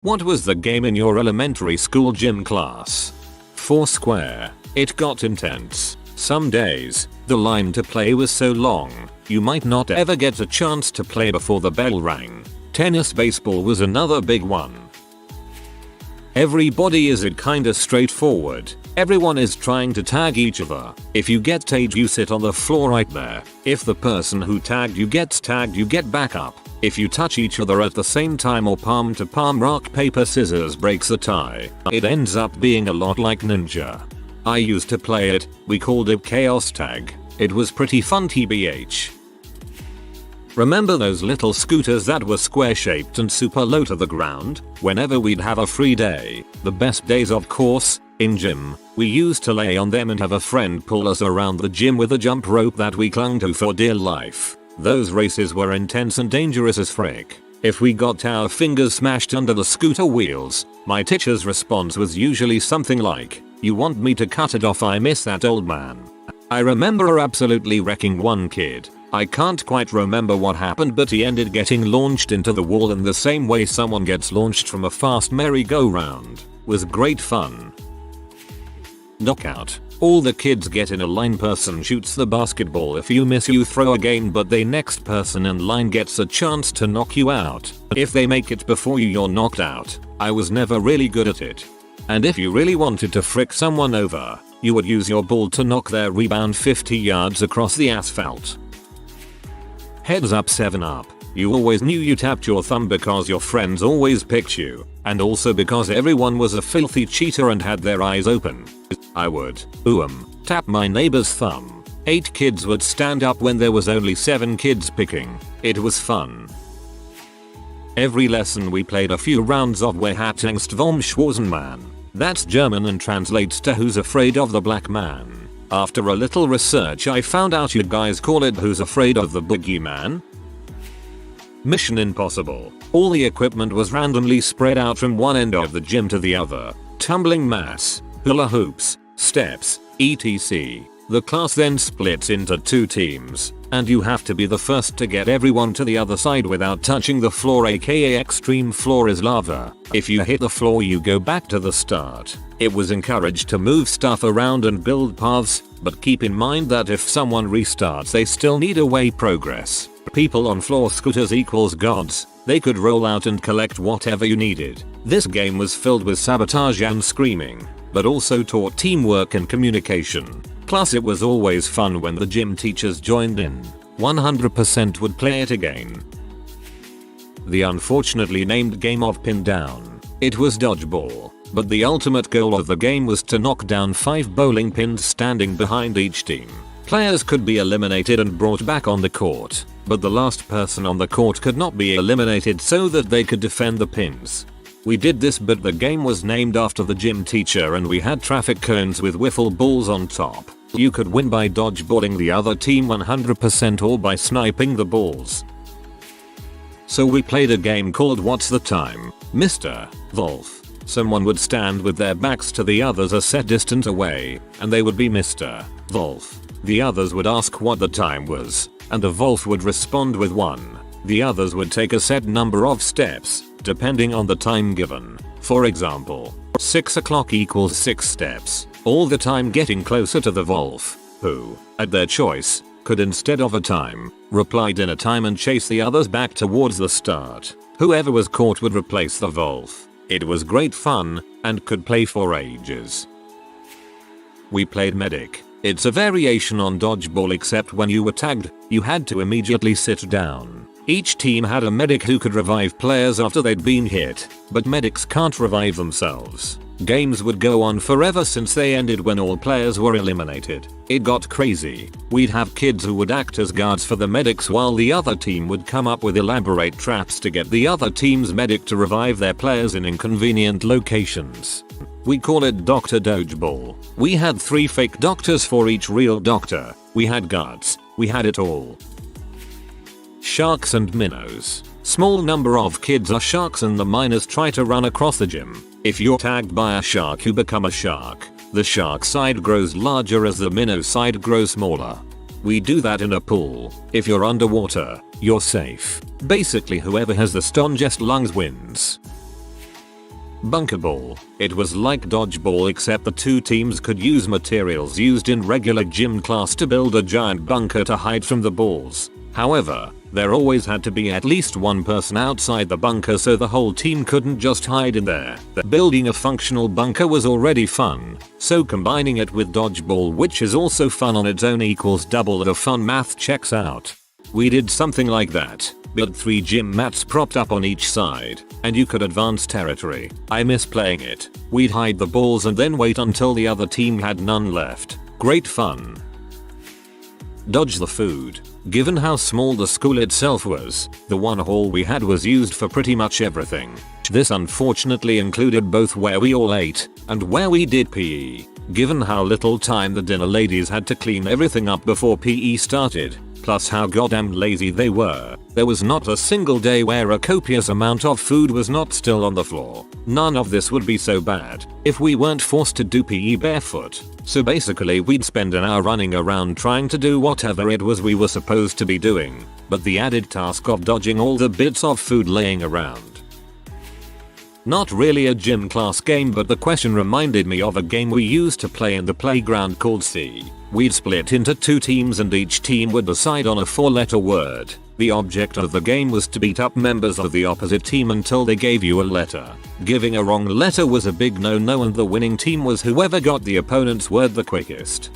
What was the game in your elementary school gym class? Foursquare. It got intense. Some days, the line to play was so long, you might not ever get a chance to play before the bell rang. Tennis baseball was another big one. Everybody is it kinda straightforward. Everyone is trying to tag each other. If you get tagged you sit on the floor right there. If the person who tagged you gets tagged you get back up. If you touch each other at the same time or palm to palm rock paper scissors breaks the tie. It ends up being a lot like Ninja. I used to play it, we called it Chaos Tag. It was pretty fun tbh. Remember those little scooters that were square shaped and super low to the ground? Whenever we'd have a free day, the best days of course, in gym, we used to lay on them and have a friend pull us around the gym with a jump rope that we clung to for dear life. Those races were intense and dangerous as frick. If we got our fingers smashed under the scooter wheels, my teacher's response was usually something like, "You want me to cut it off? I miss that old man." I remember absolutely wrecking one kid. I can't quite remember what happened, but he ended getting launched into the wall in the same way someone gets launched from a fast merry-go-round. Was great fun. Knockout. All the kids get in a line, person shoots the basketball, if you miss you throw again, but the next person in line gets a chance to knock you out. If they make it before you you're knocked out. I was never really good at it. And if you really wanted to frick someone over, you would use your ball to knock their rebound 50 yards across the asphalt. Heads up 7 Up. You always knew you tapped your thumb because your friends always picked you, and also because everyone was a filthy cheater and had their eyes open. I would, tap my neighbor's thumb. 8 kids would stand up when there was only 7 kids picking. It was fun. Every lesson we played a few rounds of Wer hat Angst vom Schwarzen Mann. That's German and translates to Who's Afraid of the Black Man. After a little research I found out you guys call it Who's Afraid of the Boogeyman? Mission Impossible. All the equipment was randomly spread out from one end of the gym to the other. Tumbling mass, hula hoops, steps, etc. The class then splits into 2 teams, and you have to be the first to get everyone to the other side without touching the floor, aka extreme floor is lava. If you hit the floor you go back to the start. It was encouraged to move stuff around and build paths, but keep in mind that if someone restarts they still need a way progress. People on floor scooters equals gods. They could roll out and collect whatever you needed. This game was filled with sabotage and screaming, but also taught teamwork and communication. Plus it was always fun when the gym teachers joined in. 100% would play it again. The unfortunately named game of Pin Down. It was dodgeball, but the ultimate goal of the game was to knock down 5 bowling pins standing behind each team. Players could be eliminated and brought back on the court, but the last person on the court could not be eliminated so that they could defend the pins. We did this, but the game was named after the gym teacher and we had traffic cones with wiffle balls on top. You could win by dodgeballing the other team 100% or by sniping the balls. So we played a game called What's the Time, Mr. Wolf. Someone would stand with their backs to the others a set distance away, and they would be Mr. Wolf. The others would ask what the time was, and the Wolf would respond with 1. The others would take a set number of steps, depending on the time given. For example, 6 o'clock equals 6 steps, all the time getting closer to the Wolf, who, at their choice, could instead of a time, reply dinner time and chase the others back towards the start. Whoever was caught would replace the Wolf. It was great fun, and could play for ages. We played Medic. It's a variation on dodgeball, except when you were tagged, you had to immediately sit down. Each team had a medic who could revive players after they'd been hit, but medics can't revive themselves. Games would go on forever since they ended when all players were eliminated. It got crazy. We'd have kids who would act as guards for the medics while the other team would come up with elaborate traps to get the other team's medic to revive their players in inconvenient locations. We call it Dr. Dodgeball. We had 3 fake doctors for each real doctor. We had guards. We had it all. Sharks and minnows. Small number of kids are sharks and the miners try to run across the gym. If you're tagged by a shark you become a shark. The shark side grows larger as the minnow side grows smaller. We do that in a pool. If you're underwater, you're safe. Basically whoever has the strongest lungs wins. Bunker ball. It was like dodgeball except the two teams could use materials used in regular gym class to build a giant bunker to hide from the balls. However, there always had to be at least one person outside the bunker so the whole team couldn't just hide in there. Building a functional bunker was already fun, so combining it with dodgeball, which is also fun on its own, equals double the fun. Math checks out. We did something like that, but 3 gym mats propped up on each side, and you could advance territory. I miss playing it. We'd hide the balls and then wait until the other team had none left. Great fun. Dodge the food. Given how small the school itself was, the one hall we had was used for pretty much everything. This unfortunately included both where we all ate and where we did PE. Given how little time the dinner ladies had to clean everything up before PE started, plus how goddamn lazy they were, there was not a single day where a copious amount of food was not still on the floor. None of this would be so bad if we weren't forced to do PE barefoot. So basically we'd spend an hour running around trying to do whatever it was we were supposed to be doing, but the added task of dodging all the bits of food laying around. Not really a gym class game, but the question reminded me of a game we used to play in the playground called C. We'd split into 2 teams and each team would decide on a 4-letter word. The object of the game was to beat up members of the opposite team until they gave you a letter. Giving a wrong letter was a big no-no, and the winning team was whoever got the opponent's word the quickest.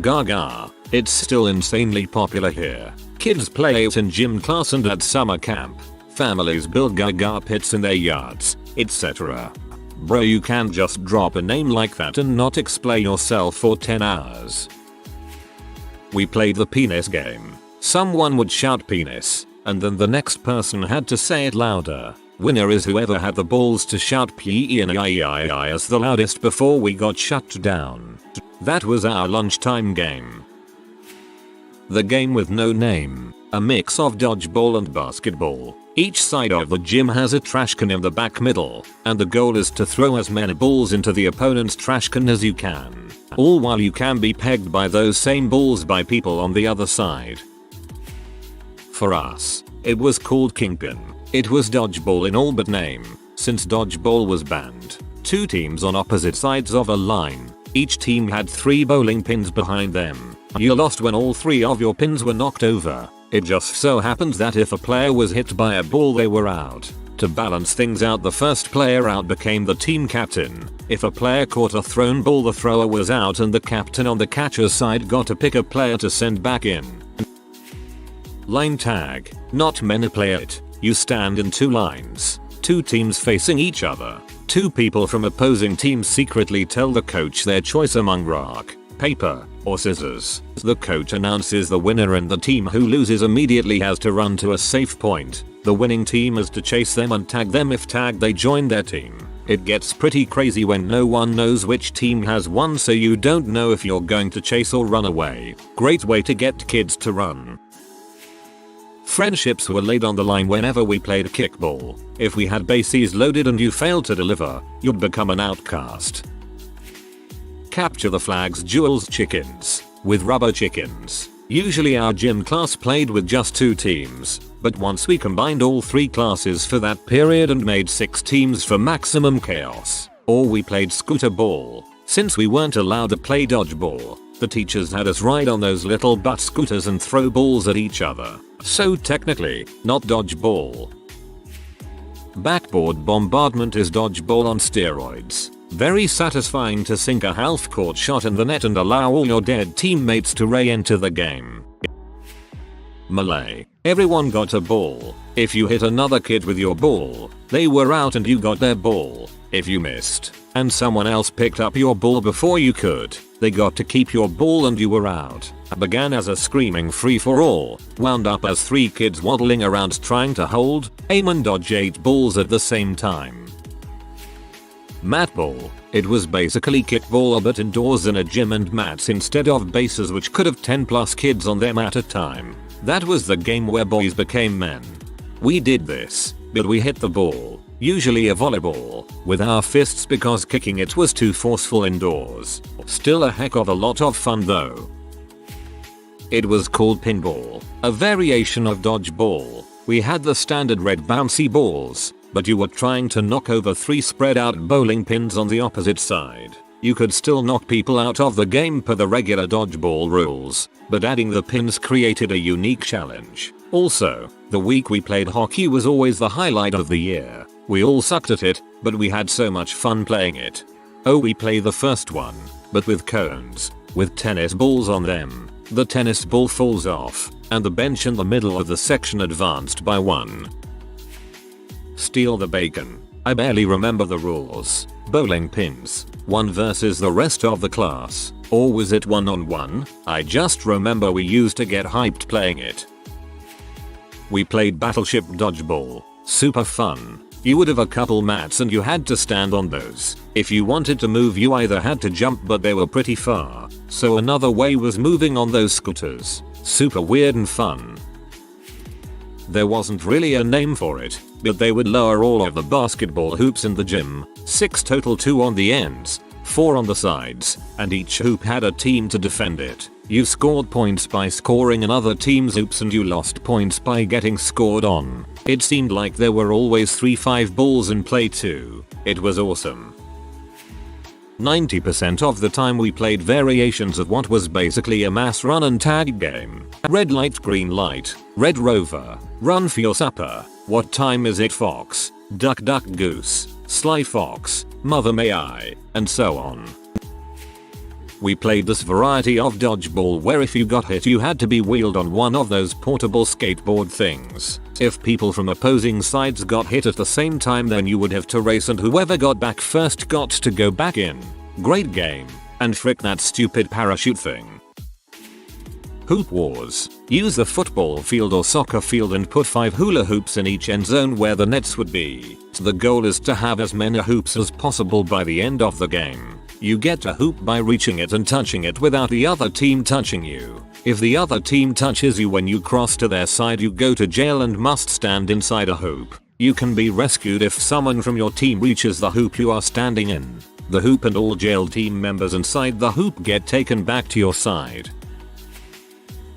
Gaga. It's still insanely popular here. Kids play it in gym class and at summer camp. Families build Gaga pits in their yards, etc. Bro, you can't just drop a name like that and not explain yourself for 10 hours. We played the penis game. Someone would shout penis, and then the next person had to say it louder. Winner is whoever had the balls to shout P-E-N-I-I-I as the loudest before we got shut down. That was our lunchtime game. The game with no name. A mix of dodgeball and basketball. Each side of the gym has a trash can in the back middle, and the goal is to throw as many balls into the opponent's trash can as you can. All while you can be pegged by those same balls by people on the other side. For us, it was called Kingpin. It was dodgeball in all but name, since dodgeball was banned. 2 teams on opposite sides of a line. Each team had 3 bowling pins behind them. You lost when all 3 of your pins were knocked over. It just so happens that if a player was hit by a ball, they were out. To balance things out, the first player out became the team captain. If a player caught a thrown ball, the thrower was out and the captain on the catcher's side got to pick a player to send back in. Line tag. Not many play it. You stand in 2 lines, 2 teams facing each other. 2 people from opposing teams secretly tell the coach their choice among rock, paper, or scissors. The coach announces the winner and the team who loses immediately has to run to a safe point. The winning team is to chase them and tag them. If tagged, they join their team. It gets pretty crazy when no one knows which team has won, so you don't know if you're going to chase or run away. Great way to get kids to run. Friendships were laid on the line whenever we played kickball. If we had bases loaded and you failed to deliver, you'd become an outcast. Capture the flags, jewels, chickens. With rubber chickens. Usually our gym class played with just 2 teams, but once we combined all 3 classes for that period and made 6 teams for maximum chaos. Or we played scooter ball. Since we weren't allowed to play dodgeball, the teachers had us ride on those little butt scooters and throw balls at each other. So technically, not dodgeball. Backboard bombardment is dodgeball on steroids. Very satisfying to sink a half-court shot in the net and allow all your dead teammates to re-enter the game. Melee. Everyone got a ball. If you hit another kid with your ball, they were out and you got their ball. If you missed, and someone else picked up your ball before you could, they got to keep your ball and you were out. Began as a screaming free-for-all, wound up as 3 kids waddling around trying to hold, aim and dodge 8 balls at the same time. Matball. It was basically kickball but indoors in a gym and mats instead of bases, which could have 10 plus kids on them at a time. That was the game where boys became men. We did this, but we hit the ball, usually a volleyball, with our fists because kicking it was too forceful indoors. Still a heck of a lot of fun though. It was called Pinball, a variation of dodgeball. We had the standard red bouncy balls, but you were trying to knock over 3 spread out bowling pins on the opposite side. You could still knock people out of the game per the regular dodgeball rules, but adding the pins created a unique challenge. Also, the week we played hockey was always the highlight of the year. We all sucked at it, but we had so much fun playing it. Oh, we play the first one, but with cones, with tennis balls on them. The tennis ball falls off, and the bench in the middle of the section advanced by 1. Steal the bacon. I barely remember the rules. Bowling pins. 1 versus the rest of the class. Or was it 1-on-1? I just remember we used to get hyped playing it. We played Battleship dodgeball. Super fun. You would have a couple mats and you had to stand on those. If you wanted to move you either had to jump, but they were pretty far. So another way was moving on those scooters. Super weird and fun. There wasn't really a name for it, but they would lower all of the basketball hoops in the gym. 6 total, 2 on the ends, 4 on the sides, and each hoop had a team to defend it. You scored points by scoring another team's hoops and you lost points by getting scored on. It seemed like there were always 3-5 balls in play too. It was awesome. 90% of the time we played variations of what was basically a mass run and tag game. Red light, green light, red rover, run for your supper, what time is it fox, duck duck goose, sly fox, mother may I, and so on. We played this variety of dodgeball where if you got hit you had to be wheeled on one of those portable skateboard things. If people from opposing sides got hit at the same time then you would have to race and whoever got back first got to go back in. Great game. And frick that stupid parachute thing. Hoop wars. Use the football field or soccer field and put 5 hula hoops in each end zone where the nets would be. The goal is to have as many hoops as possible by the end of the game. You get a hoop by reaching it and touching it without the other team touching you. If the other team touches you when you cross to their side you go to jail and must stand inside a hoop. You can be rescued if someone from your team reaches the hoop you are standing in. The hoop and all jailed team members inside the hoop get taken back to your side.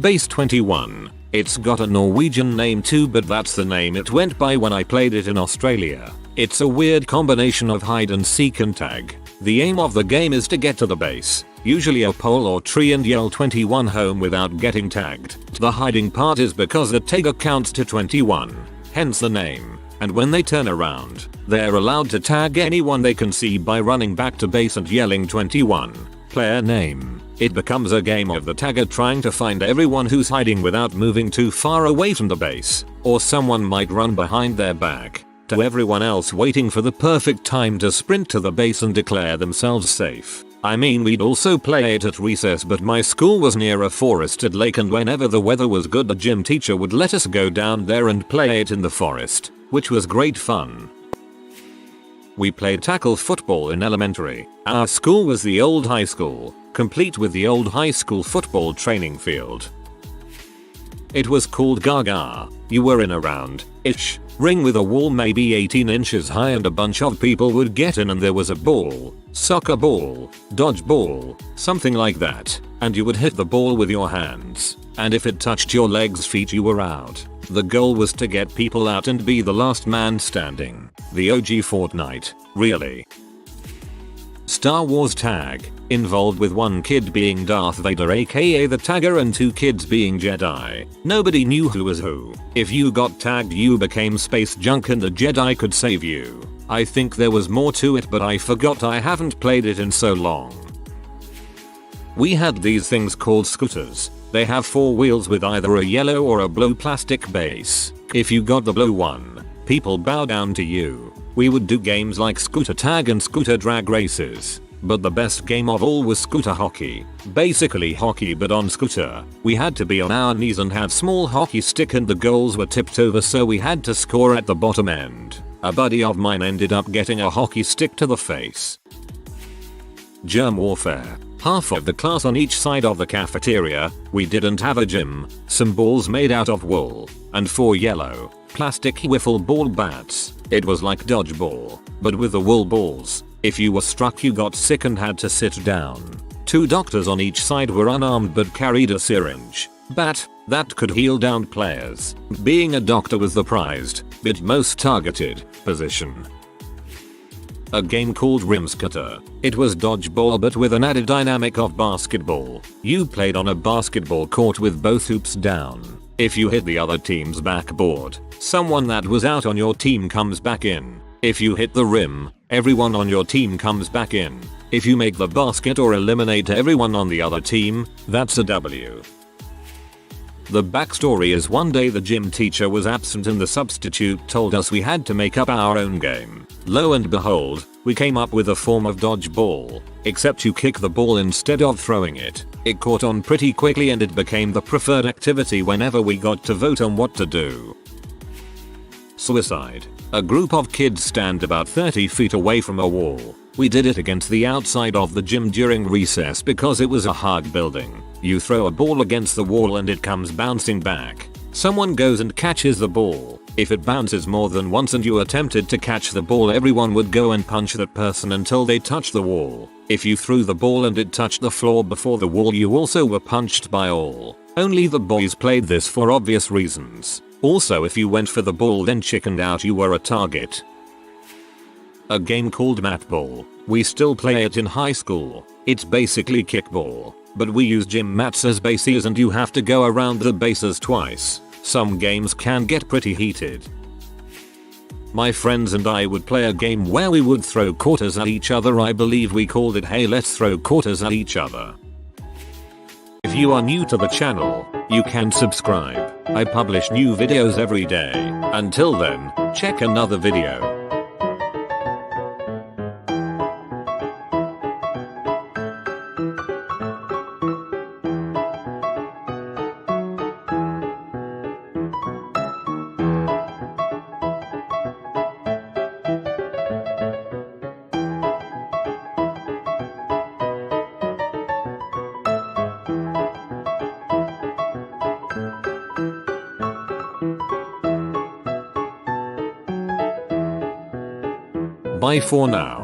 Base 21. It's got a Norwegian name too, but that's the name it went by when I played it in Australia. It's a weird combination of hide and seek and tag. The aim of the game is to get to the base, usually a pole or tree, and yell 21 home without getting tagged. The hiding part is because the tagger counts to 21, hence the name, and when they turn around, they're allowed to tag anyone they can see by running back to base and yelling 21. Player name. It becomes a game of the tagger trying to find everyone who's hiding without moving too far away from the base, or someone might run behind their back, to everyone else waiting for the perfect time to sprint to the base and declare themselves safe. I mean, we'd also play it at recess, but my school was near a forested lake and whenever the weather was good the gym teacher would let us go down there and play it in the forest, which was great fun. We played tackle football in elementary. Our school was the old high school, complete with the old high school football training field. It was called Gaga. You were in a round-ish ring with a wall maybe 18 inches high and a bunch of people would get in and there was a ball, soccer ball, dodgeball, something like that, and you would hit the ball with your hands, and if it touched your legs feet you were out. The goal was to get people out and be the last man standing. The OG Fortnite, really. Star Wars tag, involved with one kid being Darth Vader aka the tagger and 2 kids being Jedi. Nobody knew who was who. If you got tagged you became space junk and the Jedi could save you. I think there was more to it but I forgot, I haven't played it in so long. We had these things called scooters. They have 4 wheels with either a yellow or a blue plastic base. If you got the blue one, people bow down to you. We would do games like scooter tag and scooter drag races. But the best game of all was scooter hockey. Basically hockey but on scooter. We had to be on our knees and have small hockey stick and the goals were tipped over so we had to score at the bottom end. A buddy of mine ended up getting a hockey stick to the face. Germ warfare. Half of the class on each side of the cafeteria. We didn't have a gym. Some balls made out of wool. And 4 yellow, plastic wiffle ball bats. It was like dodgeball, but with the wool balls. If you were struck you got sick and had to sit down. 2 doctors on each side were unarmed but carried a syringe, bat, that could heal downed players. Being a doctor was the prized, but most targeted, position. A game called Rimscatter. It was dodgeball but with an added dynamic of basketball. You played on a basketball court with both hoops down. If you hit the other team's backboard, someone that was out on your team comes back in. If you hit the rim, everyone on your team comes back in. If you make the basket or eliminate everyone on the other team, that's a W. The backstory is one day the gym teacher was absent and the substitute told us we had to make up our own game. Lo and behold, we came up with a form of dodgeball, except you kick the ball instead of throwing it. It caught on pretty quickly and it became the preferred activity whenever we got to vote on what to do. Suicide. A group of kids stand about 30 feet away from a wall. We did it against the outside of the gym during recess because it was a hard building. You throw a ball against the wall and it comes bouncing back. Someone goes and catches the ball. If it bounces more than once and you attempted to catch the ball, everyone would go and punch that person until they touch the wall. If you threw the ball and it touched the floor before the wall, you also were punched by all. Only the boys played this for obvious reasons. Also, if you went for the ball then chickened out, you were a target. A game called Matball. We still play it in high school. It's basically kickball, but we use gym mats as bases and you have to go around the bases twice. Some games can get pretty heated. My friends and I would play a game where we would throw quarters at each other. I believe we called it "Hey, let's throw quarters at each other." If you are new to the channel, you can subscribe. I publish new videos every day. Until then, check another video. Bye for now.